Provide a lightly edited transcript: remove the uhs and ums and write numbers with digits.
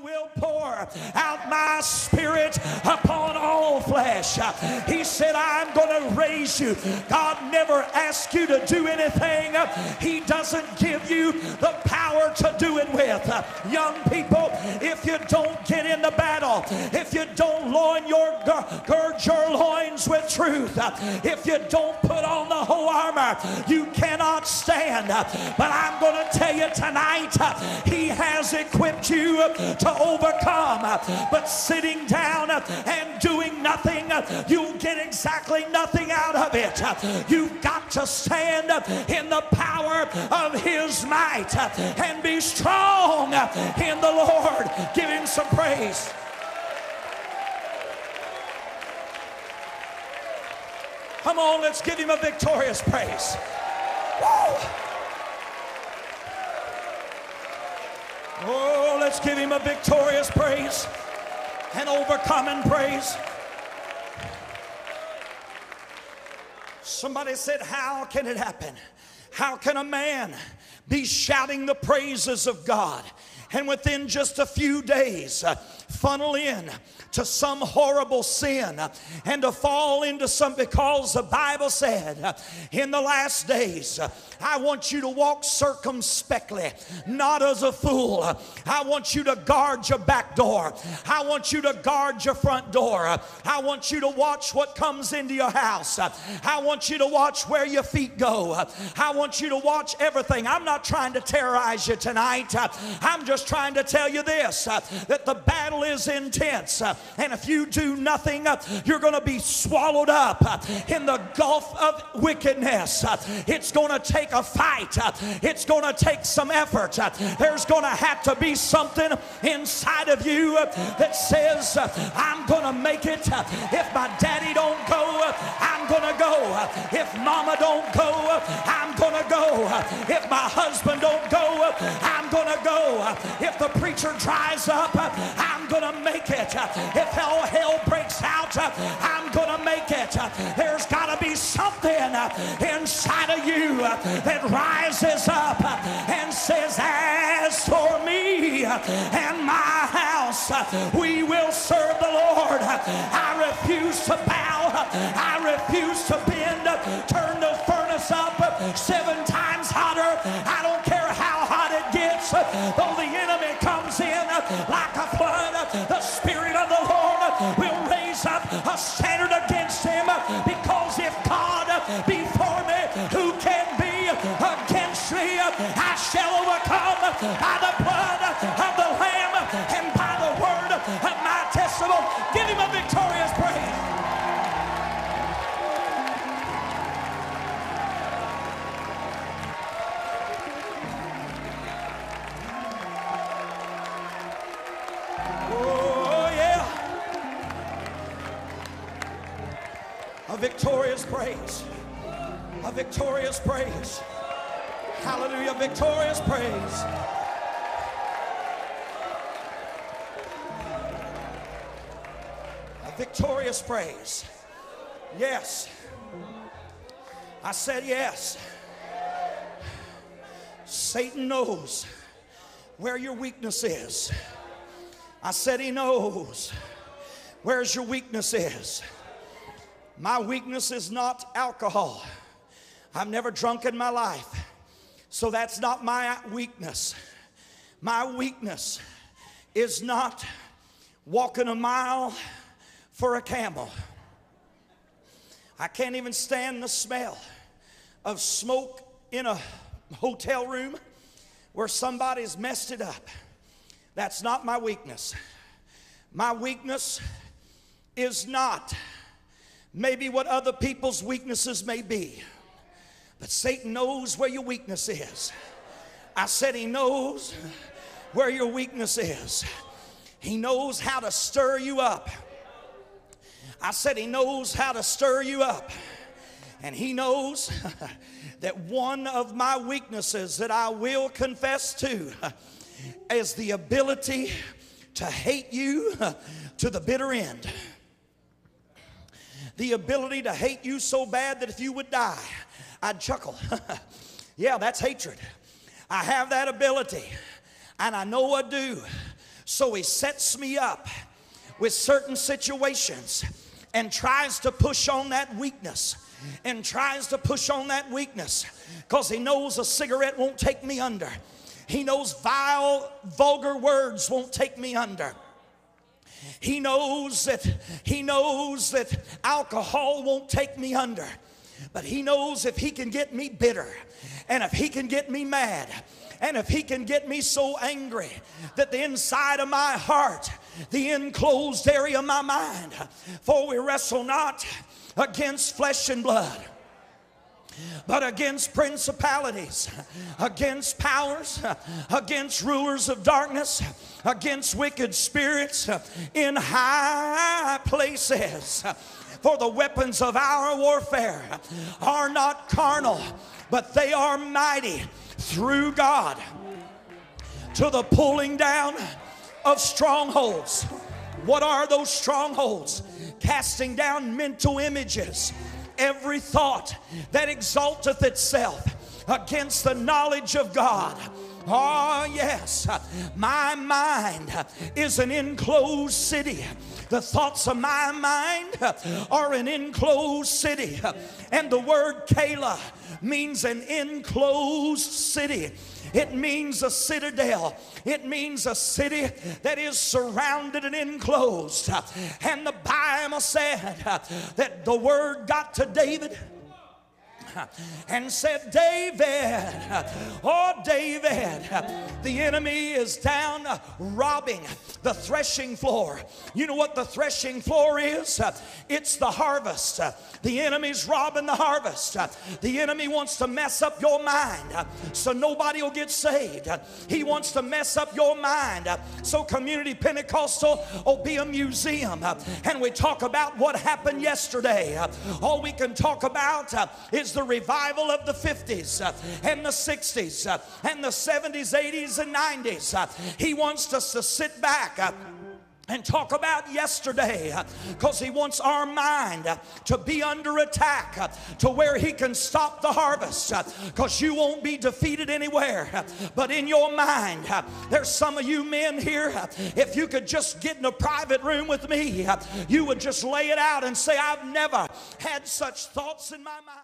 will pour out my spirit upon all flesh. He said, I'm going to raise you. God never asks you to do anything He doesn't give you the power to do it with. Young people, if you don't get in the battle, if you don't gird your loins with truth, if you don't put on the whole armor, you cannot stand. But I'm going to tell you tonight, He has equipped you to overcome. But sitting down and doing nothing, you'll get exactly nothing out of it. You've got to stand in the power of His might and be strong in the Lord. Give Him some praise. Come on, let's give Him a victorious praise. Woo! Oh, let's give Him a victorious praise and overcoming praise. Somebody said, how can it happen? How can a man be shouting the praises of God and within just a few days funnel in to some horrible sin and to fall into some, because the Bible said in the last days, I want you to walk circumspectly, not as a fool. I want you to guard your back door. I want you to guard your front door. I want you to watch what comes into your house. I want you to watch where your feet go. I want you to watch everything. I'm not trying to terrorize you tonight. I'm just trying to tell you this, that the battle is intense. And if you do nothing, you're going to be swallowed up in the gulf of wickedness. It's going to take a fight. It's going to take some effort. There's going to have to be something inside of you that says, I'm going to make it. If my daddy don't go, I'm going to go. If mama don't go, I'm going to go. If my husband don't go, I'm going to go. If the preacher dries up, I'm going to make it. If all hell breaks out, I'm going to make it. There's got to be something inside of you that rises up and says, as for me and my house, we will serve the Lord. I refuse to bow. I refuse to bend. Turn the furnace up 7 times hotter. I don't care how hot it gets. Though the enemy comes in like a flood, the Spirit of the Lord will raise up a standard against him, because if God be for me, who can be against me? I shall overcome by the blood of the Lamb and by the word of my testimony. Give Him a victorious praise. A victorious praise. A victorious praise. Hallelujah. Victorious praise. A victorious praise. Yes. I said yes. Satan knows where your weakness is. I said he knows where your weakness is. My weakness is not alcohol. I've never drunk in my life, so that's not my weakness. My weakness is not walking a mile for a camel. I can't even stand the smell of smoke in a hotel room where somebody's messed it up. That's not my weakness. My weakness is not maybe what other people's weaknesses may be. But Satan knows where your weakness is. I said he knows where your weakness is. He knows how to stir you up. I said he knows how to stir you up. And he knows that one of my weaknesses that I will confess to is the ability to hate you to the bitter end. The ability to hate you so bad that if you would die, I'd chuckle. Yeah, that's hatred. I have that ability, and I know I do. So he sets me up with certain situations and tries to push on that weakness. And tries to push on that weakness because he knows a cigarette won't take me under. He knows vile, vulgar words won't take me under. He knows that alcohol won't take me under. But he knows if he can get me bitter, and if he can get me mad, and if he can get me so angry that the inside of my heart, the enclosed area of my mind, for we wrestle not against flesh and blood, but against principalities, against powers, against rulers of darkness, against wicked spirits in high places. For the weapons of our warfare are not carnal, but they are mighty through God to the pulling down of strongholds. What are those strongholds? Casting down mental images, every thought that exalteth itself against the knowledge of God. Oh yes, my mind is an enclosed city. The thoughts of my mind are an enclosed city. And the word Kala means an enclosed city. It means a citadel. It means a city that is surrounded and enclosed. And the Bible said that the word got to David and said, David, oh David, the enemy is down robbing the threshing floor. You know what the threshing floor is? It's the harvest. The enemy's robbing the harvest. The enemy wants to mess up your mind so nobody will get saved. He wants to mess up your mind so Community Pentecostal will be a museum. And we talk about what happened yesterday. All we can talk about is the revival of the 50s and the 60s and the 70s, 80s, and 90s. He wants us to sit back and talk about yesterday because he wants our mind to be under attack to where he can stop the harvest, because you won't be defeated anywhere but in your mind. There's some of you men here, if you could just get in a private room with me, you would just lay it out and say, I've never had such thoughts in my mind.